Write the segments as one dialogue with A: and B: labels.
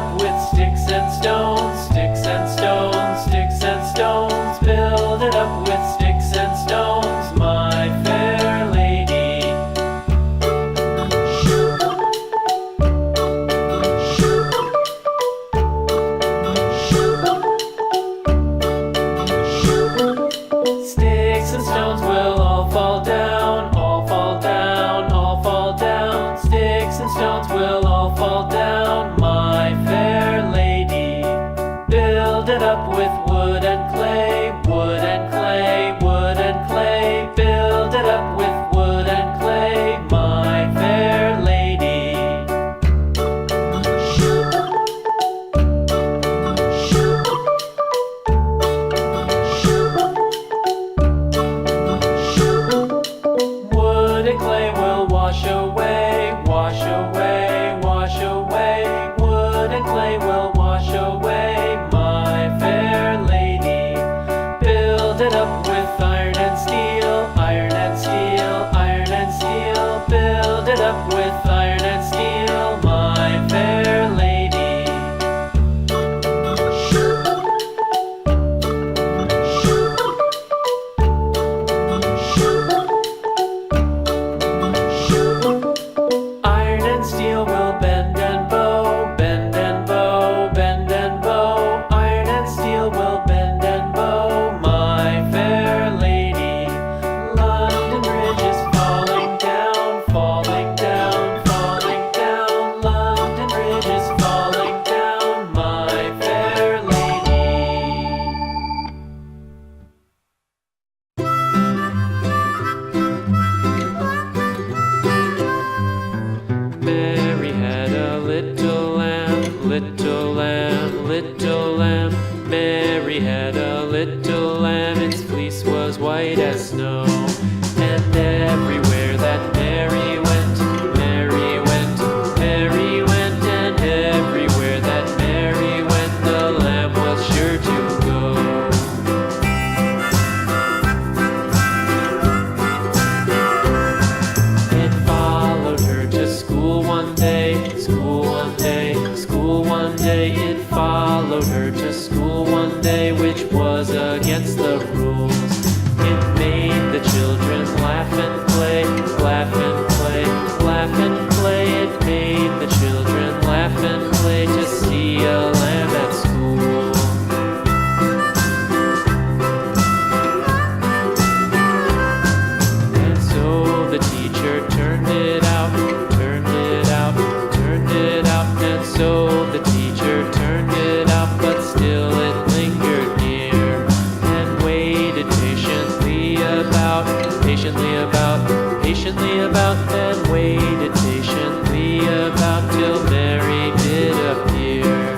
A: up with sticks and stones, sticks and stones, sticks and stones. Build it up with sticks and stones, my fair lady. Sticks and stones will all fall down, all fall down, all fall down. Sticks and stones will all fall down, my fair lady. Build it up with wood and clay, wood and clay, wood and clay. Build it up with wood and clay, my fair lady. Wood and clay will wash away, wash away, wash away. Wood and clay will wash away, my fair lady. Build it up with iron and steel, iron and steel, iron and steel. Build it up with iron and steel, my fair lady. Iron and steel will bend and bow, bend and bow, bend and bow. Iron and steel will bend and bow, my fair lady. London Bridge is falling down, falling down, falling down. London Bridge is falling down, my fair lady. Mary had a little lamb, little lamb, little lamb. Mary had a little lamb, its fleece was white as snow. And everywhere that Mary went, Mary went, Mary went. And everywhere that Mary went, the lamb was sure to go. It followed her to school one day, school one day, school one day. It followed her to school one day, which was against the rules. It made the children laugh and play, laugh and play, laugh and play. It made the children laugh and play to see a lamb at school. And so the teacher turned it out, turned it out, turned it out. And so the teacher turned it out, but still it lingered near and waited patiently about, patiently about, patiently about, and waited patiently about till Mary did appear.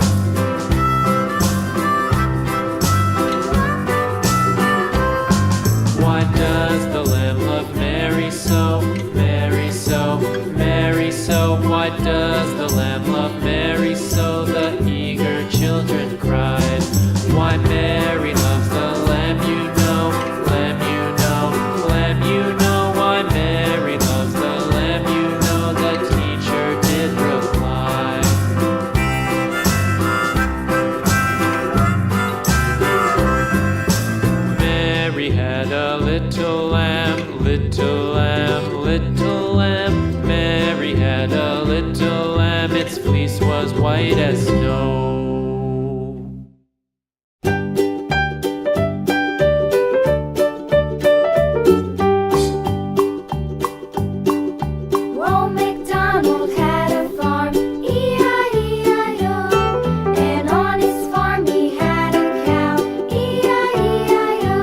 A: Why does the lamb love Mary so, Mary so, Mary so? Why does the lamb love Mary so? The eager children cried. Why Mary loves the lamb, you know, lamb, you know, lamb, you know. Why Mary loves the lamb, you know, the teacher did reply. Mary had a little lamb, little lamb, little lamb. Mary had a little lamb, its fleece was white as snow.
B: Old MacDonald had a farm, E-I-E-I-O. And on his farm he had a cow, E-I-E-I-O.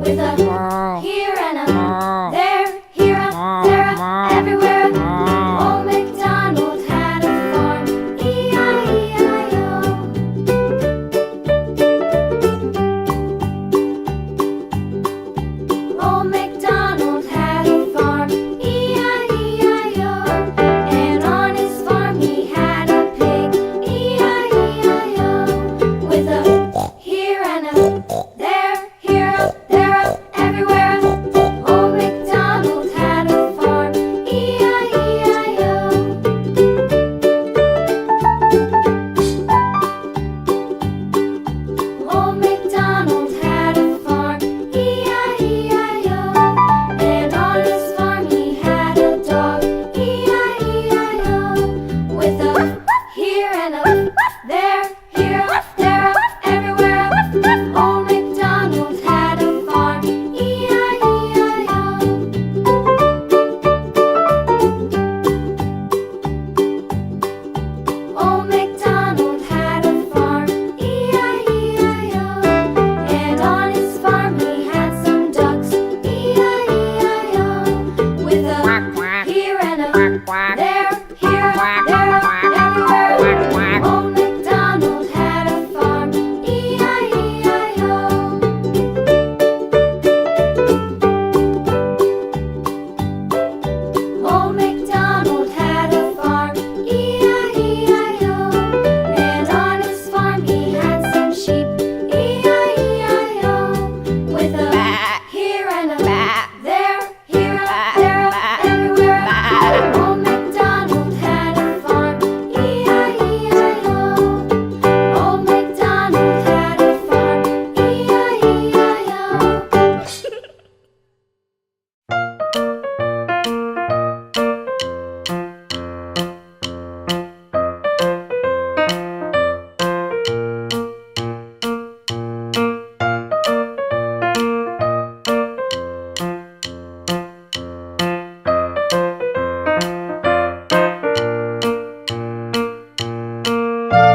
B: With a here and a there, here a, there a, everywhere a. Old MacDonald had a farm, E-I-E-I-O.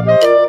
B: Thank